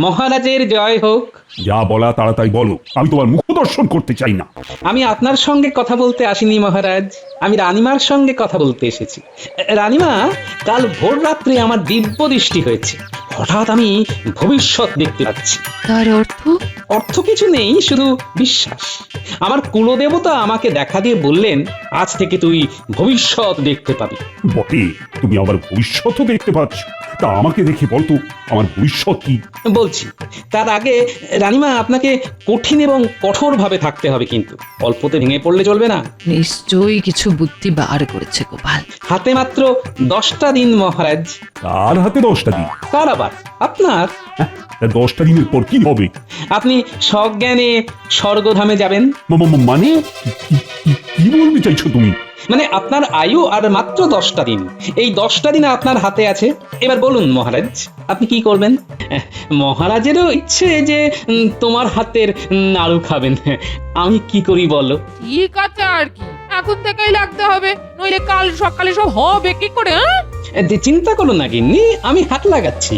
মহারাজের জয় হোক। যা বলা তাড়াতাড়ি বলো, আমি তোমার মুখ দর্শন করতে চাই না। আমি আপনার সঙ্গে কথা বলতে আসিনি মহারাজ, আমি রানীমার সঙ্গে কথা বলতে এসেছি। রানীমা, কাল ভোর রাত্রে আমার দিব্য দৃষ্টি হয়েছে। হঠাৎ আমি ভবিষ্যৎ দেখতে পাচ্ছি। তার অর্থ? অর্থ কিছু নেই, শুধু বিশ্বাস। আমার কুলদেবতা আমাকে দেখা দিয়ে বললেন, আজ থেকে তুই ভবিষ্যৎ দেখতে পাবি। বটে, তুমি আমার ভবিষ্যৎও দেখতে পাচ্ছ। তা আমাকে দেখে বলতো আমার ভবিষ্যৎ কি? বলছি, তার আগে রানীমা, আপনাকে কঠিন এবং কঠোর ভাবে থাকতে হবে, কিন্তু অল্পতে ভেঙে পড়লে চলবে না। নিশ্চয়ই কিছু বুদ্ধি বার করেছে গোপাল। হাতে মাত্র 10টা দিন মহারাজ। কার হাতে 10টা দিন? কার আবার? আপনার। হ্যাঁ, তা 10টা দিনের পর কি হবে? আপনি সজ্ঞানে স্বর্গধামে যাবেন। মানে কি বলতে চাইছো তুমি? মানে আপনার আয়ু আর মাত্র 10টা দিন। এই 10টা দিন আপনার হাতে আছে। এবার বলুন মহারাজ, আপনি কি করবেন? মহারাজেরও ইচ্ছে যে তোমার হাতের নাড়ু খাবেন। আমি কি করি বলো? ঠিক আছে, আর কি এখন থেকেই লাগতে হবে, নইলে কাল সকালে সব হবে কি করে? চিন্তা করো না গিন্নি, আমি হাত লাগাচ্ছি।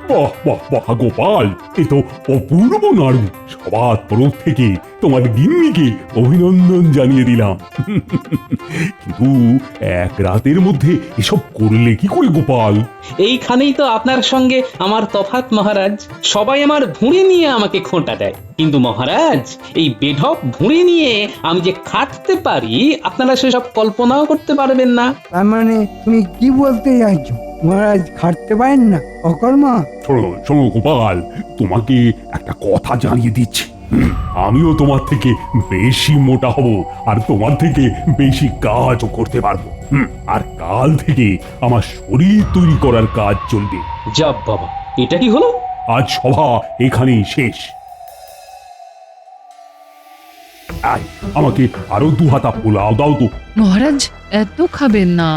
বাহ বাহ বাহ গোপাল, এ তো অপূর্ব নাড়ু। সবার তরফ থেকে তোমার গিন্নিকে অভিনন্দন জানিয়ে দিলাম। কিন্তু এক রাতের মধ্যে এসব করলে কি করে গোপাল? এইখানেই তো আপনার সঙ্গে আমার তফাৎ মহারাজ। সবাই আমার ভুঁড়ি নিয়ে আমাকে খোঁটা দেয়, কিন্তু মহারাজ, এই বেঢপ ভুঁড়ি নিয়ে আমি যে খাটতে পারি, আপনারা সেসব কল্পনাও করতে পারবেন না। তার মানে তুমি কি বলতে চাইছো? মহারাজ খাটতে পারেন না, অকর্মা? শোনো শোনো গোপাল, তোমাকে একটা কথা জানিয়ে দিচ্ছি। আমিও তোমার থেকে বেশি মোটা হব, আর তোমার থেকে বেশি কাজও করতে পারবো। আর কাল থেকে আমার শরীর তৈরি করার কাজ চলবে। যাব বাবা, এটা কি হলো? আজ সভা এখানেই শেষ। আয়, আমাকে আরো 2 হাতা পোলাও দাও তো। মহারাজ, এত খাবেন না,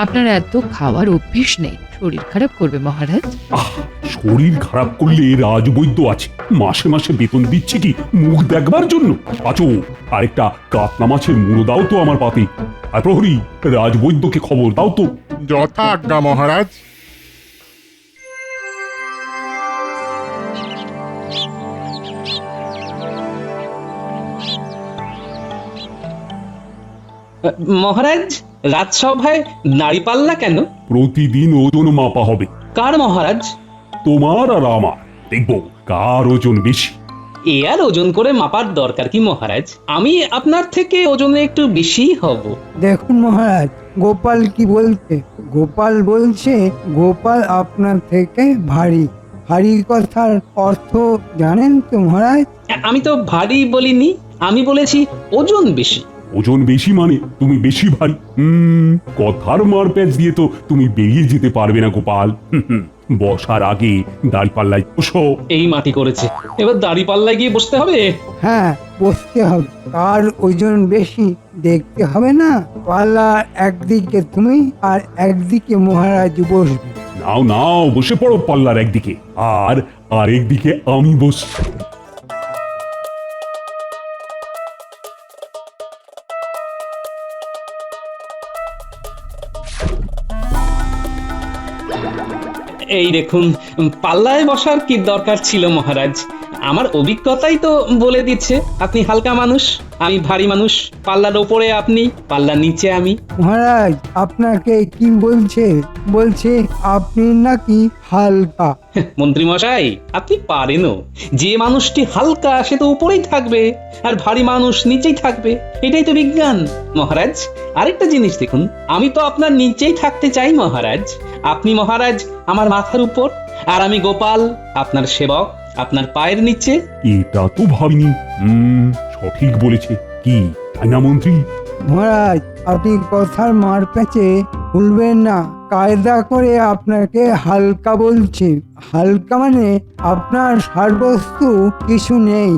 আপনার এত খাওয়ার অভ্যেস নেই, শরীর খারাপ করবে মহারাজ। শরীর খারাপ করলে রাজবৈদ্য আছে, মাসে মাসে বেতন দিচ্ছে কি মুখ দেখবার জন্য? আচো, আরেকটা কাতলা মাছের মুড়ো দাও তো আমার পাতে। আর প্রহরী, রাজবৈদ্যকে খবর দাও তো। যথা আজ্ঞা মহারাজ। মহারাজ, রাজসভায় দাঁড়িপাল্লা কেন? প্রতিদিন ওজন মাপা হবে। কার মহারাজ? তোমার আর আমার, দেখবো কার ওজন বেশি। এ আর ওজন করে মাপার দরকার কি মহারাজ? আমি আপনার থেকে ওজনে একটু বেশি হব। দেখুন মহারাজ, গোপাল কি বলছে। গোপাল বলছে গোপাল আপনার থেকে ভারী। ভারী কথার অর্থ জানেন তো মহারাজ? আমি তো ভারী বলিনি, আমি বলেছি ওজন বেশি। ওজন বেশি মানে তুমি বেশি ভারী। কথার মারপ্যাচ দিয়ে তো তুমি বেরিয়ে যেতে পারবে না গোপাল। বসার আগে দাঁড়িপাল্লায় বসো। এই মাটি করেছে, এবার দাঁড়িপাল্লায় গিয়ে বসতে হবে। হ্যাঁ, বসতে হবে। কার ওজন বেশি দেখতে হবে না? পাল্লা একদিকে তুমি আর একদিকে মহারাজ বসবে। নাও নাও, বসে পড়ো পাল্লার একদিকে, আর আরেকদিকে আমি বসছি। এই দেখুন, পাল্লায় বসার কি দরকার ছিল মহারাজ? আমার অভিজ্ঞতাই তো বলে দিচ্ছে আপনি হালকা মানুষ, আমি ভারী মানুষ। পাল্লার ওপরে আপনি, পাল্লার নিচে আমি। মহারাজ আপনাকে কি বলছে? বলছে আপনি নাকি হালকা। মন্ত্রী মশাই, আপনি পারেনও। যে মানুষটি হালকা সে তো উপরেই থাকবে, আর ভারী মানুষ নিচেই থাকবে। এটাই তো বিজ্ঞান মহারাজ। আরেকটা জিনিস দেখুন, আমি তো আপনার নিচেই থাকতে চাই মহারাজ। আপনি মহারাজ আমার মাথার উপর, আর আমি গোপাল আপনার সেবক, আপনার পায়ের নিচে। এটা তো ভাবিনি। সঠিক বলেছে কি, তাই না মন্ত্রী? মহারাজ, আপনি কথার মার প্যাচে ভুলবেন না। কায়দা করে আপনাকে হালকা বলছে। হালকা মানে আপনার সারবস্তু কিছু নেই।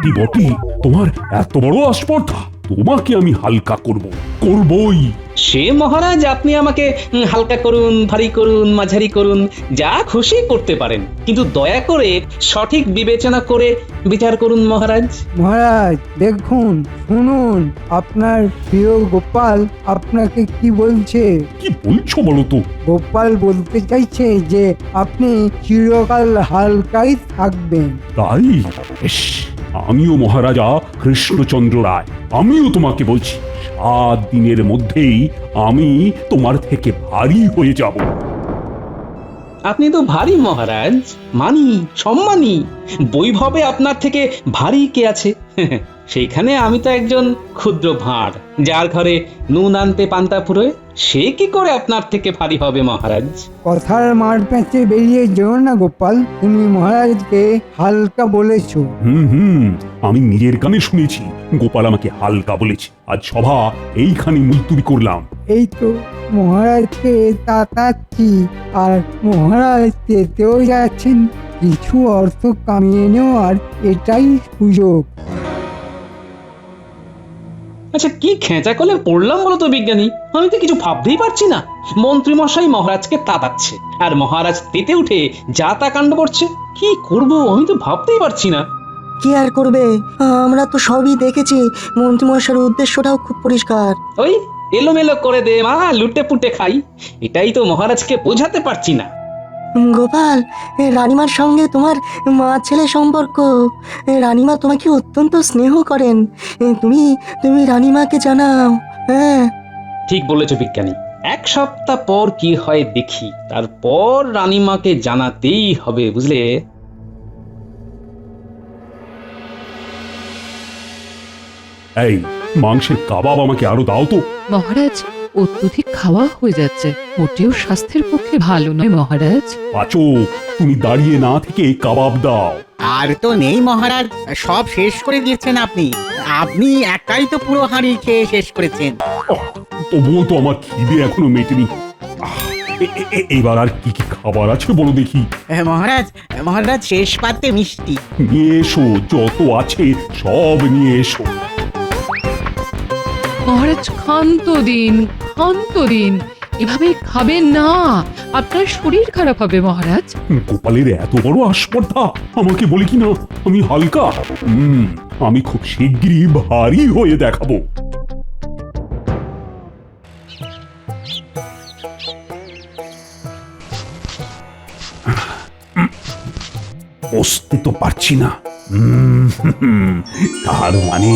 কি বটি, তোমার এত বড় আস্পর্ধা? তোমাকে আমি হালকা করবই। সে মহারাজ আপনি আমাকে হালকা করুন, ভারী করুন, মাঝারি করুন, যা খুশি করতে পারেন, কিন্তু দয়া করে সঠিক বিবেচনা করে বিচার করুন মহারাজ। মহারাজ দেখুন, শুনুন, আপনার প্রিয় গোপাল আপনাকে কি বলছে। কি বলছো বলো তো? গোপাল বলতে চাইছে যে আপনি চিরকাল হালকাই থাকবেন। তাই? বেশ, আমিও মহারাজা কৃষ্ণচন্দ্র রায়, আমিও তোমাকে বলছি 7 দিনের মধ্যেই আমি তোমার থেকে ভারী হয়ে যাব। আপনি তো ভারী মহারাজ, মানি, সম্মানী, বৈভবে আপনার থেকে ভারী কে আছে? সেইখানে আমি তো একজন ক্ষুদ্র ভাঁড়, যার ঘরে নুন আনতে পান্তা ফুরোয়। সে কি করে আপনার থেকে ভারী হবে মহারাজ? কথার মার প্যাঁচে বেরিয়ে যেও না গোপাল, তুমি মহারাজকে হালকা বলেছো। হুম, আমি নিজের কানে শুনেছি গোপাল আমাকে হালকা বলেছে। আজ সভা এইখানে মুলতুবি করলাম। এই তো মহারাজকে তাতাচ্ছি, আর মহারাজ যেতেও যাচ্ছেন। কিছু অর্থ কামিয়ে নেওয়ার এটাই সুযোগ। আচ্ছা, কি খেঁচা কলে পড়লাম বলো তো বিজ্ঞানী? আমি তো কিছু ভাবতেই পারছি না। মন্ত্রী মশাই মহারাজকে তাতাচ্ছে, আর মহারাজ তেতে উঠে যা তা কাণ্ড করছে। কি করব আমি তো ভাবতেই পারছি না। কি আর করবে, আমরা তো সবই দেখেছি। মন্ত্রীমশাইয়ের উদ্দেশ্যটাও খুব পরিষ্কার। ওই এলোমেলো করে দে মা, লুটে পুটে খাই, এটাই তো মহারাজকে বোঝাতে পারছি না। গোপাল, রানীমার সঙ্গে তোমার মা ছেলে সম্পর্ক। রানীমা তোমাকে অত্যন্ত স্নেহ করেন। তুমি তুমি রানীমাকে জানাও। হ্যাঁ, ঠিক বলেছো বিজ্ঞানী। 1 সপ্তাহ পর কি হয় দেখি, তারপর রানীমাকে জানাতেই হবে, বুঝলে? এই মাংসের কাবাব আমাকে আরো দাও তো। মহারাজ, অত্যধিক খাওয়া হয়ে যাচ্ছে, মোটেও স্বাস্থ্যের পক্ষে ভালো নয় মহারাজ। পাচক, তুমি দাঁড়িয়ে না থেকে কাবাব দাও। আর তো নেই মহারাজ, সব শেষ করে দিয়েছেন আপনি। আপনি একাই তো পুরো হাঁড়ি খেয়ে শেষ করেছেন। তবুও তো আমার খিদে এখনো মেটেনি। এবার আর কি কি খাবার আছে বলো দেখি। মহারাজ, মহারাজ শেষ পাতে মিষ্টি। নিয়ে এসো, যত আছে সব নিয়ে এসো। মহারাজ ক্ষান্ত দিন, ক্ষান্ত দিন, এভাবে খাবেন না, আপনার শরীর খারাপ হবে মহারাজ। গোপালের এত বড় আস্পর্ধা, আমাকে বলে কি না আমি হালকা। আমি খুব শিগগিরই ভারী হয়ে দেখাবো। বসতে তো পারছি না। তার মানে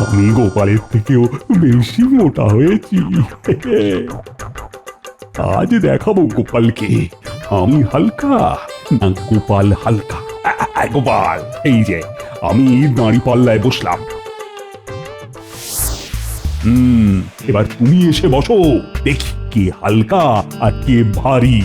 আমি গোপালের থেকেও বেশি মোটা হয়েছি। আজ দেখাবো গোপালকে আমি হালকা না গোপাল হালকা। গোপাল, এই যে আমি দাঁড়ি পাল্লায় বসলাম। এবার তুমি এসে বসো, দেখি কে হালকা আর কে ভারী।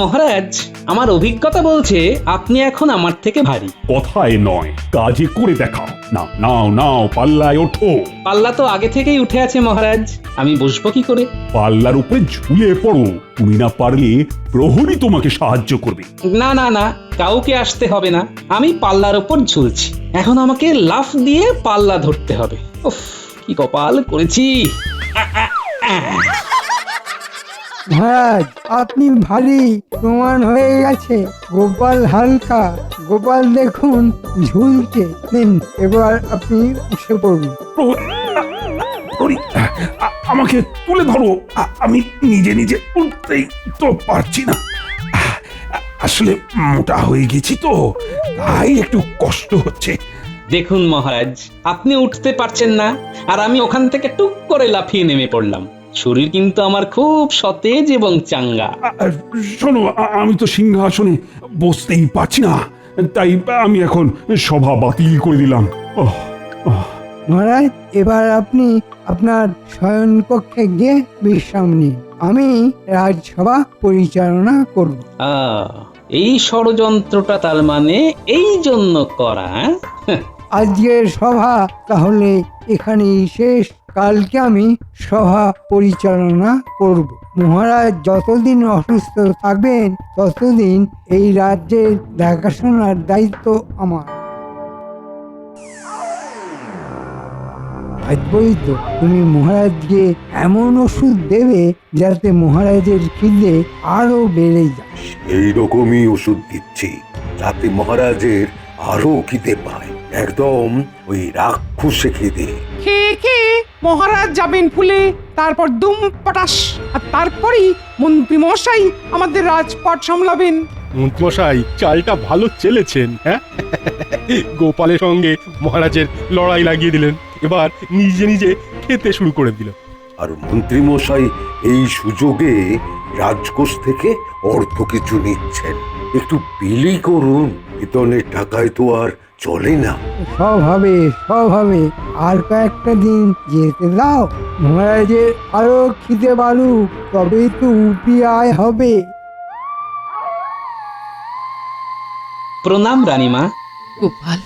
মহারাজ, আমার অভিজ্ঞতা বলছে আপনি এখন আমার থেকে ভারী। কথায় নয়, কাজে করে দেখাও। নাও নাও নাও, পাল্লায় ওঠো। পাল্লা তো আগে থেকেই উঠে আছে মহারাজ, আমি বসবো কি করে? পাল্লার উপরে ঝুলে পড়ো। তুমি না পারলে প্রহরী তোমাকে সাহায্য করবে। না না না, কাউকে আসতে হবে না, আমি পাল্লার উপর ঝুলছি। এখন আমাকে লাফ দিয়ে পাল্লা ধরতে হবে। উফ, কি কপাল করেছি। মহারাজ আপনি ভারী প্রমাণ হয়ে গেছে, গোপাল হালকা। গোপাল দেখুন ঝুলছে। নিন, এবার আপনি উঠে পড়ুন। প্রহরী, আমাকে তুলে ধরো। আমি নিজে নিজে উঠতেই তো পারছি না। আসলে মোটা হয়ে গেছি তো, তাই একটু কষ্ট হচ্ছে। দেখুন মহারাজ, আপনি উঠতে পারছেন না, আর আমি ওখান থেকে টুক করে লাফিয়ে নেমে পড়লাম। শরীর কিন্তু আমার খুব সতেজ এবং চাঙ্গা। শোনো, আমি তো সিংহাসনে বসতেই পারছি না, তাই আমি এখন সভা বাতিল করে দিলাম। মহারাজ, এবার আপনি আপনার শয়নকক্ষে গিয়ে বিশ্রাম নিন। আমি রাজসভা পরিচালনা করব। এই ষড়যন্ত্রটা তার মানে এই জন্য করা। আজকের সভা তাহলে এখানেই শেষ। কালকে আমি সভা পরিচালনা করব। মহারাজ যতদিন অসুস্থ থাকবেন ততদিন এই রাজ্যের দেখাশোনার দায়িত্ব আমার। থাকবই তো। তুমি মহারাজকে এমন ওষুধ দেবে যাতে মহারাজের খিদে আরো বেড়ে যায়। এই রকমই ওষুধ দিচ্ছি যাতে মহারাজের আরো খিদে পায়, একদম ওই রাক্ষসে খিদে। খেয়ে খেয়ে মহারাজ যাবেন ফুলে, তারপর দুম পটাশ, আর তারপরই মন্ত্রী মশাই আমাদের রাজপাট সামলাবেন। মন্ত্রমশাই চালটা ভালো চেলেছেন, হ্যাঁ? গোপালের সঙ্গে মহারাজের লড়াই লাগিয়ে দিলেন, এবার নিজে নিজে খেতে শুরু করে দিল। আর মন্ত্রী মশাই এই সুযোগে রাজকোষ থেকে অর্থ কিছু নিচ্ছেন। একটু বিলি করুন, বেতনের টাকায় তো আর চলে না। সব হবে, সব হবে। আর কয়েকটা দিন যেতে দাও, মহারাজের আরো খিদে বাড়ুক, তবেই তো উপি আয় হবে। প্রণাম রানীমা। গোপাল,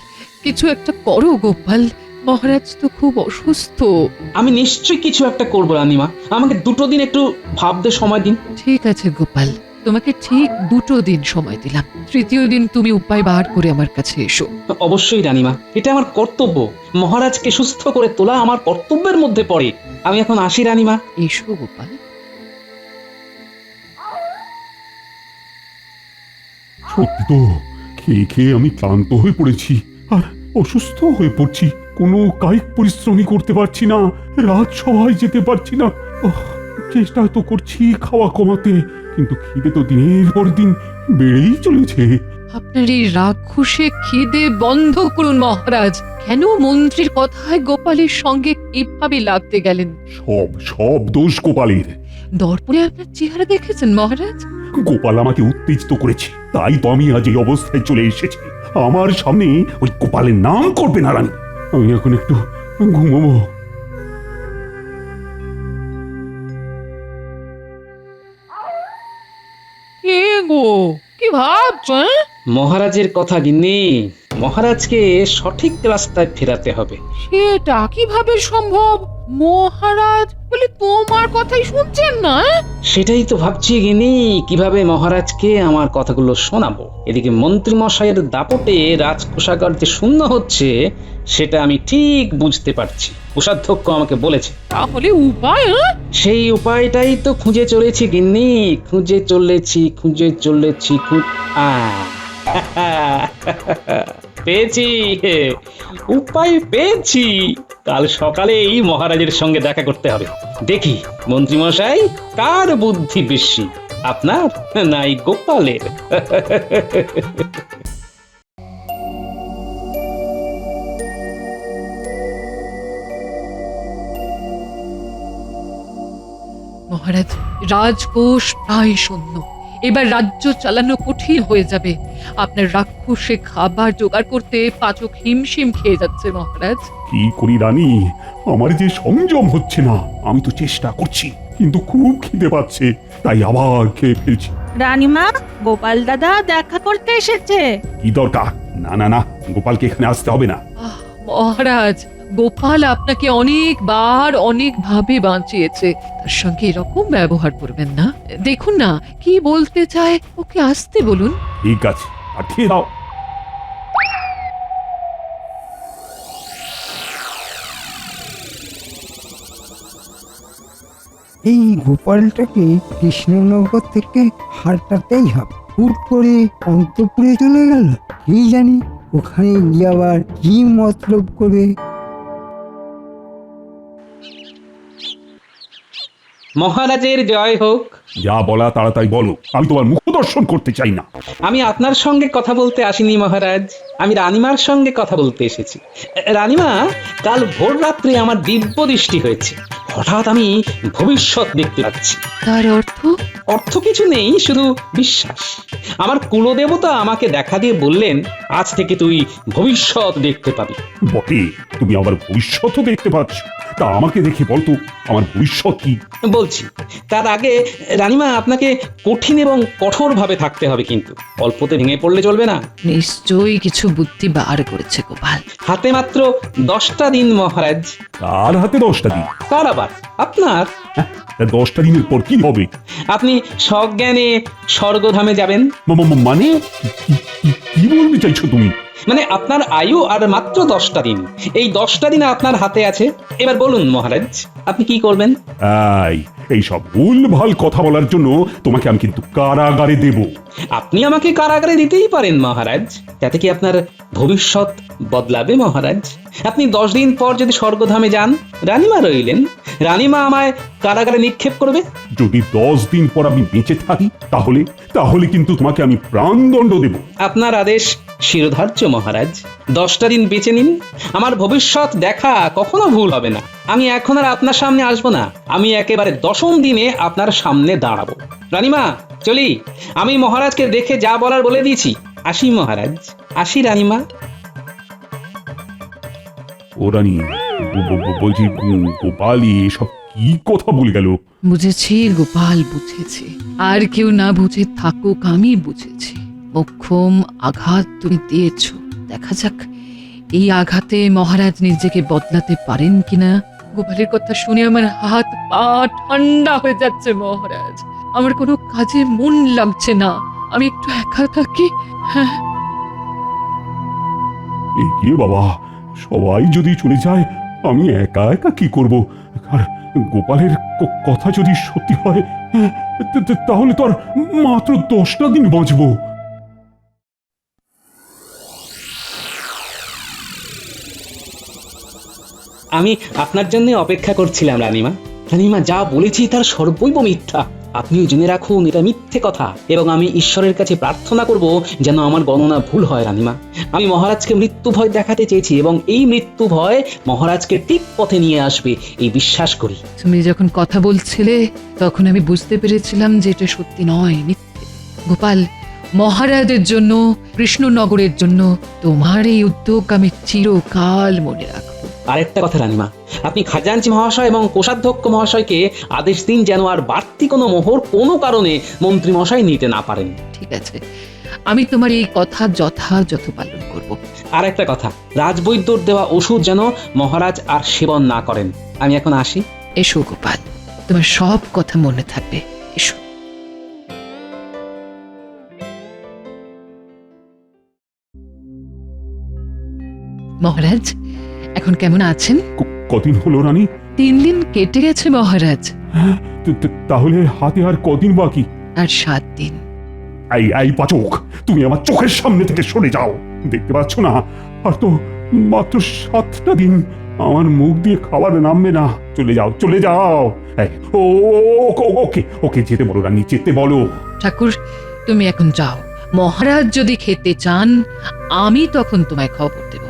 কিছু একটা করো গোপাল, মহারাজ তো খুব অসুস্থ। আমি নিশ্চয়ই কিছু একটা করবো রানীমা, আমাকে 2 দিন একটু ভাবতে সময় দিন। ঠিক আছে গোপাল, তোমাকে ঠিক 2 দিন সময় দিলাম। 3য় দিন তুমি উপায় বার করে আমার কাছে এসো। অবশ্যই রানীমা, এটা আমার কর্তব্য। মহারাজকে সুস্থ করে তোলা আমার কর্তব্যের মধ্যে পড়ে। আমি এখন আসি রানীমা। এসো গোপাল। সত্যি তো, খেয়ে খেয়ে আমি ক্লান্ত হয়ে পড়েছি আর অসুস্থ হয়ে পড়ছি। কোনো কায়িক পরিশ্রমই করতে পারছি না, রাজসভায় যেতে পারছি না। চেষ্টা তো করছি খাওয়া কমাতে, কিন্তু খিদে তো দিনের পর দিন বেড়েই চলেছে। আপনার এই রাক্ষসে খিদে বন্ধ করুন মহারাজ। কেন মন্ত্রীর কথায় গোপালের সঙ্গে কিভাবে লাগতে গেলেন? সব সব দোষ গোপালের। দর্পণে আপনার চেহারা দেখেছেন মহারাজ? গোপাল আমাকে উত্তেজিত করেছে, তাই তো আমি আজ এই অবস্থায় চলে এসেছি। আমার সামনে ওই গোপালের নাম করবে না রানী। আমি এখন একটু ঘুমাবো। কে গো, কি ভাবছো? মহারাজের কথা গিন্নি, মহারাজকে সঠিক রাস্তায় ফেরাতে হবে। সেটা কিভাবে সম্ভব? মহারাজ বলে তোমার কথাই শুনছেন না? সেটাই তো ভাবছি গিন্নি, কিভাবে মহারাজকে আমার কথাগুলো শোনাবো। এদিকে মন্ত্রী মশাইয়ের দাপটে রাজকোষাগার যে শূন্য হচ্ছে সেটা আমি ঠিক বুঝতে পারছি। কোষাধ্যক্ষ আমাকে বলেছে। তাহলে উপায়? সেই উপায়টাই তো খুঁজে চলেছি গিন্নি, খুঁজে চলেছি। পেয়েছি, উপায় পেয়েছি। কাল সকালেই মহারাজের সঙ্গে দেখা করতে হবে। দেখি মন্ত্রী মশাই কার বুদ্ধি বেশি, আপনার নাই গোপালের। মহারাজ, রাজকোষ প্রায় শূন্য। এবার রাজ্য চালানো কঠিন হয়ে যাবে। আপনার রাক্ষসে খাবার জোগাড় করতে পাচক হিমশিম খেয়ে যাচ্ছে মহারাজ। কি করি রানী, আমার যে সংযম হচ্ছে না। আমি তো চেষ্টা করছি, কিন্তু খুব খিদে পাচ্ছে, তাই আবার খেয়ে ফেলছি। রানীমা, গোপাল দাদা দেখা করতে এসেছে। কি দরকার? না না না, গোপালকে এখানে আসতে হবে না। মহারাজ, গোপাল আপনাকে অনেকবার অনেকভাবে বাঁচিয়েছে, তার সঙ্গে এরকম ব্যবহার করবেন না। দেখুন না কি বলতে চায়, ওকে আসতে বলুন। ঠিক আছে, পাঠিয়ে দাও। এই গোপালটাকে কৃষ্ণনগর থেকে হারটাতেই হবে। হুট করে অন্তপুরে চলে গেল, কি জানি ওখানে গিয়ে আবার কি মতলব করে। মহারাজের জয় হোক। যা বলা তাড়াতাড়ি বলো, আমি তোমার মুখ দর্শন করতে চাই না। আমি আপনার সঙ্গে কথা বলতে আসিনি মহারাজ, আমি রানীমার সঙ্গে কথা বলতে এসেছি। রানীমা, কাল ভোর রাত্রে আমার দিব্য দৃষ্টি হয়েছে। হঠাৎ আমি ভবিষ্যৎ দেখতে পাচ্ছি। তার অর্থ? অর্থ কিছু নেই, শুধু বিশ্বাস। আমার কুলদেবতা আমাকে দেখা দিয়ে বললেন, আজ থেকে তুই ভবিষ্যৎ দেখতে পাবি। বটে, তুমি আমার ভবিষ্যৎও দেখতে পাচ্ছ? তা আমাকে দেখে বলতো আমার ভবিষ্যৎ কি? বলছি, তার আগে রানীমা আপনাকে কঠিন এবং কঠোর ভাবে থাকতে হবে, কিন্তু অল্পতে ভেঙে পড়লে চলবে না। নিশ্চয়ই কিছু বুদ্ধি বার করেছে গোপাল। হাতে মাত্র 10টা দিন মহারাজ। কার হাতে 10টা দিন? কার আবার? আপনার। 10টা দিনের পর কি হবে? আপনি সজ্ঞানে স্বর্গধামে যাবেন। মানে কি বলতে চাইছো তুমি? মানে আপনার আয়ু আর মাত্র 10টা দিন। এই 10টা দিন আপনার হাতে আছে। এবার বলুন মহারাজ, আপনি কি করবেন? এই সব ভুলভাল কথা বলার জন্য তোমাকে আমি কিন্তু কারাগারে দেব। আপনি আমাকে কারাগারে দিতেই পারেন মহারাজ, তাতে কি আপনার ভবিষ্যৎ বদলাবে মহারাজ? আপনি 10 দিন পর যদি স্বর্গধামে যান, রানীমা রইলেন, রানীমা আমায় কারাগারে নিক্ষেপ করবে। যদি 10 দিন পর আমি বেঁচে থাকি তাহলে কিন্তু তোমাকে আমি প্রাণদণ্ড দেব। আপনার আদেশ শিরোধার্য মহারাজ। 10টা দিন বেঁচে নিন, আমার ভবিষ্যৎ দেখা কখনো ভুল হবে না। আমি এখন আর আপনার সামনে আসবো না, আমি একেবারে 10ম দিনে আপনার সামনে দাঁড়াবো। রানীমা চলি, আমি মহারাজকে দেখে যা বলার বলে দিয়েছি। আসি মহারাজ, আসি রানীমা। ও রানী, বলছি গোপালি এসব কি কথা বলে গেল? বুঝেছি গোপাল, বুঝেছি। আর কেউ না বুঝে থাকুক, আমি বুঝেছি। মোক্ষম আঘাত তুমি দিয়েছ, দেখা যাক এই আঘাতে মহারাজ নিজেকে বদলাতে পারেন কিনা। গোপালের কথা শুনে আমার হাত পা ঠান্ডা হয়ে যাচ্ছে মহারাজ। আমার কোনো কাজে মন লাগছে না, আমি একটু একা থাকি। হ্যাঁ, এগিয়ে বাবা, সবাই যদি চলে যায় আমি একা একা কি করব? আর গোপালের কথা যদি সত্যি হয়, তাহলে তো আর মাত্র 10টা দিন বাঁচবো। আমি আপনার জন্য অপেক্ষা করছিলাম রানীমা। রানীমা, যা বলেছি তার সর্বৈব মিথ্যা। আপনিও জেনে রাখুন এটা মিথ্যে কথা, এবং আমি ঈশ্বরের কাছে প্রার্থনা করব যেন আমার গণনা ভুল হয় রানীমা। আমি মহারাজকে মৃত্যু ভয় দেখাতে চেয়েছি, এবং এই মৃত্যু ভয় মহারাজকে ঠিক পথে নিয়ে আসবে এই বিশ্বাস করি। তুমি যখন কথা বলছিলে তখন আমি বুঝতে পেরেছিলাম যে এটা সত্যি নয়, মিথ্যে। গোপাল, মহারাজের জন্য, কৃষ্ণনগরের জন্য তোমার এই উদ্যোগ আমি চিরকাল মনে রাখবো। আরেকটা কথা রানীমা, আপনি খাজাঞ্চি মহাশয় এবং কোষাধ্যক্ষ মহাশয়কে আদেশ দিন যেন আর বাড়তি কোনো মোহর কোনো কারণে মন্ত্রী মশাই নিতে না পারেন। ঠিক আছে, আমি তোমার এই কথা যথাযথ পালন করব। আর একটা কথা, রাজবৈদ্যর দেওয়া ওষুধ যেন মহারাজ আর সেবন না করেন। আমি এখন আসি। এসো গোপাল, তোমার সব কথা মনে থাকবে। এসো। মহারাজ এখন কেমন আছেন? কদিন হলো রানী? 3 দিন কেটে গেছে মহারাজ। হ্যাঁ, তাহলে হাতে আর কদিন বাকি? আর 7 দিন। এই পাচক, তুমি আমার চোখের সামনে থেকে সরে যাও। দেখতে পাচ্ছ না, আর তো মাত্র 7টা দিন। আমার মুখ দিয়ে খাবার নামবে না। চলে যাও, চলে যাও। ওকে যেতে বলো রানী, যেতে বলো। ঠাকুর, তুমি এখন যাও। মহারাজ যদি খেতে চান আমি তখন তোমায় খবর দেব।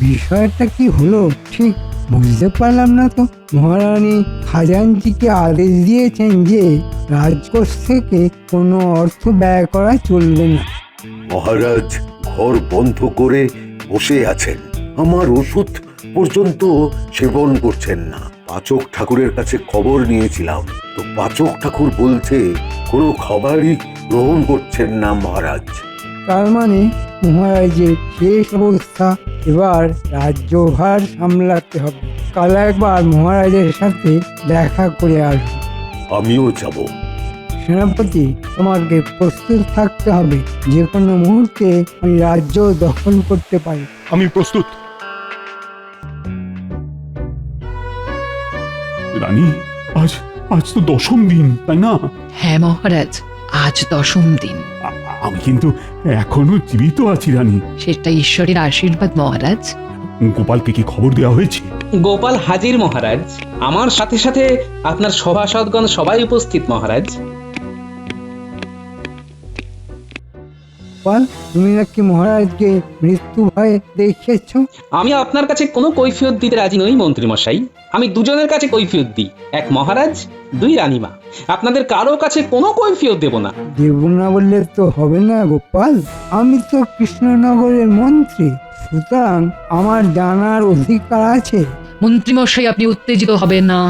বিষয়টা কি হলো ঠিক বুঝতে পারলাম না তো। মহারানী খাজাঞ্চিকে আদেশ দিয়েছেন যে রাজকোষ থেকে কোনো অর্থ ব্যয় করা চলবে না। মহারাজ ঘর বন্ধ করে বসে আছেন, আমার ওষুধ পর্যন্ত সেবন করছেন না। পাচক ঠাকুরের কাছে খবর নিয়েছিলাম, তো পাচক ঠাকুর বলছে কোনো খাবারই গ্রহণ করছেন না মহারাজ। তার মানে মহারাজের শেষ অবস্থা, এবার রাজ্যভার সামলাতে হবে। কাল একবার মহারাজের সাথে দেখা করে আসবো। আমিও যাব। সেনাপতি, তোমাকে প্রস্তুত থাকতে হবে। যে কোনো মুহূর্তে আমি রাজ্য দখল করতে পারি। আমি প্রস্তুত। রানী, আজ তো 10ম দিন, তাই না? হ্যাঁ মহারাজ, আজ 10ম দিন। আমি কিন্তু এখনো জীবিত আছি রানী। সেটা ঈশ্বরের আশীর্বাদ মহারাজ। গোপালকে কি খবর দেওয়া হয়েছে? গোপাল হাজির মহারাজ, আমার সাথে সাথে আপনার সভাসদগণ সবাই উপস্থিত মহারাজ। গোপাল, তুমি নাকি মহারাজকে মৃত্যু ভয়ে দেখিয়েছ? আমি আপনার কাছে কোনো কৈফিয়ত দিতে রাজি নই মন্ত্রী মশাই। আমি দুজনের কাছে কৈফিয়ত দিই, 1 মহারাজ, 2 রানীমা। আপনাদের কারো কাছে কোনো কৈফিয়ত দেব না। দেব না বললে তো হবে না গোপাল। আমি তো কৃষ্ণনগরের মন্ত্রী, সুতরাং আমার জানার অধিকার আছে। মন্ত্রীমশাই, আপনি উত্তেজিত হবেন না,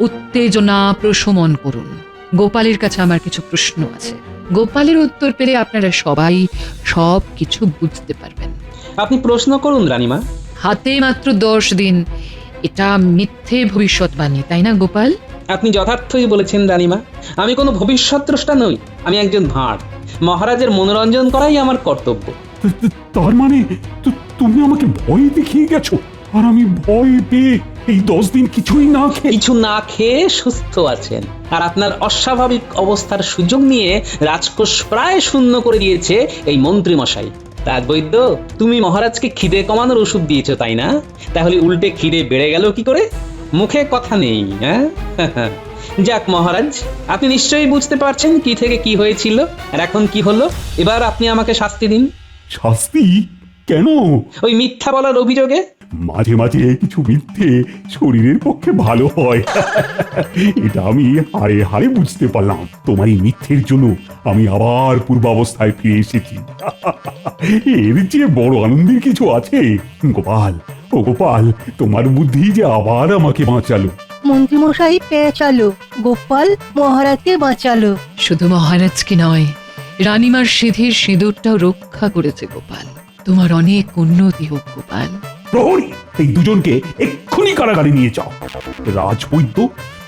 উত্তেজনা প্রশমন করুন। গোপালের কাছে আমার কিছু প্রশ্ন আছে, গোপালের উত্তর পেলে আপনারা সবাই সব কিছু বুঝতে পারবেন। আপনি প্রশ্ন করুন রানীমা। হাতে মাত্র 10 দিন, এটা মিথ্যে ভবিষ্যৎবাণী, তাই না গোপাল? আপনি যথার্থই বলেছেন রানীমা। আমি কোনো ভবিষ্যৎদ্রষ্টা নই, আমি একজন ভাঁড়। মহারাজের মনোরঞ্জন করাই আমার কর্তব্য। তার মানে তুমি আমাকে ভয় দেখিয়ে গেছো, আর আমি ভয় পেয়ে এই 10 দিন কিছুই না খেয়ে কিছু না খেয়ে সুস্থ আছেন, আর আপনার অস্বাভাবিক অবস্থার সুযোগ নিয়ে রাজকোষ প্রায় শূন্য করে দিয়েছে এই মন্ত্রী মশাই। রাজবৈদ্য, তুমি মহারাজকে খিদে কমানোর ওষুধ দিয়েছো তাই না? তাহলে উল্টে খিদে বেড়ে গেল কি করে? মুখে কথা নেই, হ্যাঁ? যাক মহারাজ, আপনি নিশ্চয়ই বুঝতে পারছেন কি থেকে কি হয়েছিল আর এখন কি হলো। এবার আপনি আমাকে শাস্তি দিন। শাস্তি? কেন? ওই মিথ্যা বলার অভিযোগে। মাঝে মাঝে কিছু মিথ্যে শরীরের পক্ষে ভালো হয়, এটা আমি হাড়ে হাড়ে বুঝতে পারলাম। তোমার এই মিথ্যের জন্য আমি আবার পূর্বাবস্থায় ফিরে এসেছি। এর যে বড় আনন্দের কিছু আছে। গোপাল, ও গোপাল, তোমার বুদ্ধি যে আবার আমাকে বাঁচালো। মন্ত্রীমশাই পেঁচালো, গোপাল মহারাজকে বাঁচালো। শুধু মহারাজকে নয়, রানীমার সিঁথির সিঁদুরটাও রক্ষা করেছে গোপাল। তোমার অনেক উন্নতি হোক গোপাল। প্রহরী, এই দুজনকে এক্ষুনি কারাগারে নিয়ে যাও। রাজবৈদ্য,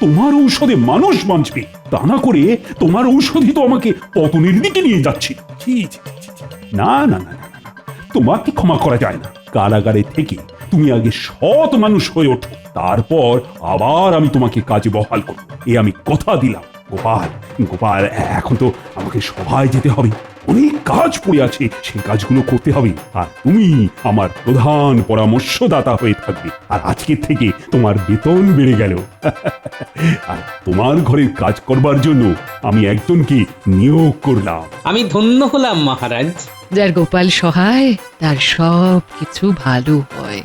তোমার ঔষধে মানুষ বাঁচবে, তা না করে তোমার ঔষধই তো আমাকে পতনের দিকে নিয়ে যাচ্ছে। ছি, ছি, ছি, ছি। না না না না না, না। তোমাকে ক্ষমা করা যায় না। কারাগারে থেকে তুমি আগে সৎ মানুষ হয়ে ওঠো, তারপর আবার আমি তোমাকে কাজে বহাল করব, এ আমি কথা দিলাম। গোপাল, গোপাল, এখন তো আমাকে সভায় যেতে হবে, অনেক কাজ পড়ে আছে, সেই কাজগুলো করতে হবে। আর তুমি আমার প্রধান পরামর্শদাতা হয়ে থাকবে, আর আজকের থেকে তোমার বেতন বেড়ে গেল। আর তোমার ঘরের কাজ করবার জন্য আমি একজনকে নিয়োগ করলাম। আমি ধন্য হলাম মহারাজ। যার গোপাল সহায় তার সব কিছু ভালো হয়।